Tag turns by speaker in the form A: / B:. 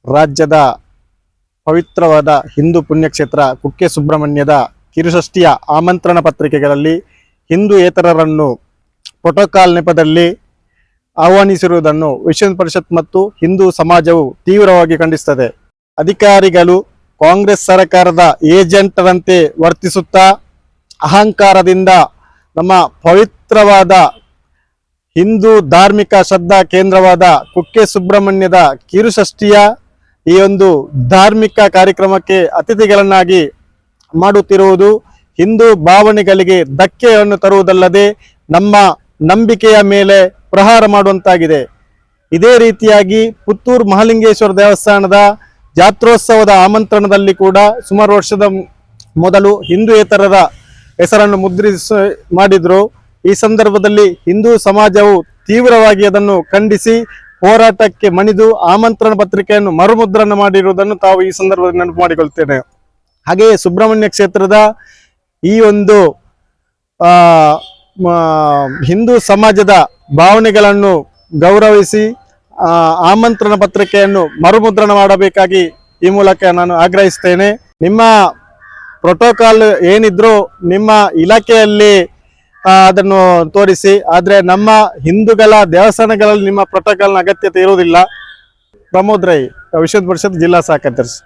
A: ರಾಜ್ಯದ ಪವಿತ್ರವಾದ ಹಿಂದೂ ಪುಣ್ಯಕ್ಷೇತ್ರ ಕುಕ್ಕೆ ಸುಬ್ರಹ್ಮಣ್ಯದ ಕಿರುಷಷ್ಠಿಯ ಆಮಂತ್ರಣ ಪತ್ರಿಕೆಗಳಲ್ಲಿ ಹಿಂದೂಯೇತರರನ್ನು ಪ್ರೋಟೋಕಾಲ್ ನೆಪದಲ್ಲಿ ಆಹ್ವಾನಿಸಿರುವುದನ್ನು ವಿಶ್ವ ಪರಿಷತ್ ಮತ್ತು ಹಿಂದೂ ಸಮಾಜವು ತೀವ್ರವಾಗಿ ಖಂಡಿಸುತ್ತದೆ. ಅಧಿಕಾರಿಗಳು ಕಾಂಗ್ರೆಸ್ ಸರ್ಕಾರದ ಏಜೆಂಟರಂತೆ ವರ್ತಿಸುತ್ತಾ ಅಹಂಕಾರದಿಂದ ನಮ್ಮ ಪವಿತ್ರವಾದ ಹಿಂದೂ ಧಾರ್ಮಿಕ ಶ್ರದ್ಧಾ ಕೇಂದ್ರವಾದ ಕುಕ್ಕೆ ಸುಬ್ರಹ್ಮಣ್ಯದ ಕಿರುಷಷ್ಠಿಯ ಈ ಒಂದು ಧಾರ್ಮಿಕ ಕಾರ್ಯಕ್ರಮಕ್ಕೆ ಅತಿಥಿಗಳನ್ನಾಗಿ ಮಾಡುತ್ತಿರುವುದು ಹಿಂದೂ ಭಾವನೆಗಳಿಗೆ ಧಕ್ಕೆಯನ್ನು ತರುವುದಲ್ಲದೆ ನಮ್ಮ ನಂಬಿಕೆಯ ಮೇಲೆ ಪ್ರಹಾರ ಮಾಡುವಂತಾಗಿದೆ. ಇದೇ ರೀತಿಯಾಗಿ ಪುತ್ತೂರು ಮಹಾಲಿಂಗೇಶ್ವರ ದೇವಸ್ಥಾನದ ಜಾತ್ರೋತ್ಸವದ ಆಮಂತ್ರಣದಲ್ಲಿ ಕೂಡ ಸುಮಾರು ವರ್ಷದ ಮೊದಲು ಹಿಂದೂಯೇತರರ ಹೆಸರನ್ನು ಮಾಡಿದ್ರು. ಈ ಸಂದರ್ಭದಲ್ಲಿ ಹಿಂದೂ ಸಮಾಜವು ತೀವ್ರವಾಗಿ ಅದನ್ನು ಖಂಡಿಸಿ ಹೋರಾಟಕ್ಕೆ ಮಣಿದು ಆಮಂತ್ರಣ ಪತ್ರಿಕೆಯನ್ನು ಮರುಮುದ್ರಣ ಮಾಡಿರುವುದನ್ನು ತಾವು ಈ ಸಂದರ್ಭದಲ್ಲಿ ನೆನಪು ಮಾಡಿಕೊಳ್ತೇನೆ. ಹಾಗೆಯೇ ಸುಬ್ರಹ್ಮಣ್ಯ ಕ್ಷೇತ್ರದ ಈ ಒಂದು ಹಿಂದೂ ಸಮಾಜದ ಭಾವನೆಗಳನ್ನು ಗೌರವಿಸಿ ಆಮಂತ್ರಣ ಪತ್ರಿಕೆಯನ್ನು ಮರುಮುದ್ರಣ ಮಾಡಬೇಕಾಗಿ ಈ ಮೂಲಕ ನಾನು ಆಗ್ರಹಿಸ್ತೇನೆ. ನಿಮ್ಮ ಪ್ರೋಟೋಕಾಲ್ ಏನಿದ್ರು ನಿಮ್ಮ ಇಲಾಖೆಯಲ್ಲಿ ಅದನ್ನು ತೋರಿಸಿ, ಆದರೆ ನಮ್ಮ ಹಿಂದೂಗಳ ದೇವಸ್ಥಾನಗಳಲ್ಲಿ ನಿಮ್ಮ ಪ್ರೋಟೋಕಾಲ್ನ ಅಗತ್ಯತೆ ಇರುವುದಿಲ್ಲ. ಪ್ರಮೋದ್ ರೈ, ವಿಶ್ವ ಪರಿಷತ್ ಜಿಲ್ಲಾ ಸಹ ಕಾರ್ಯದರ್ಶಿ.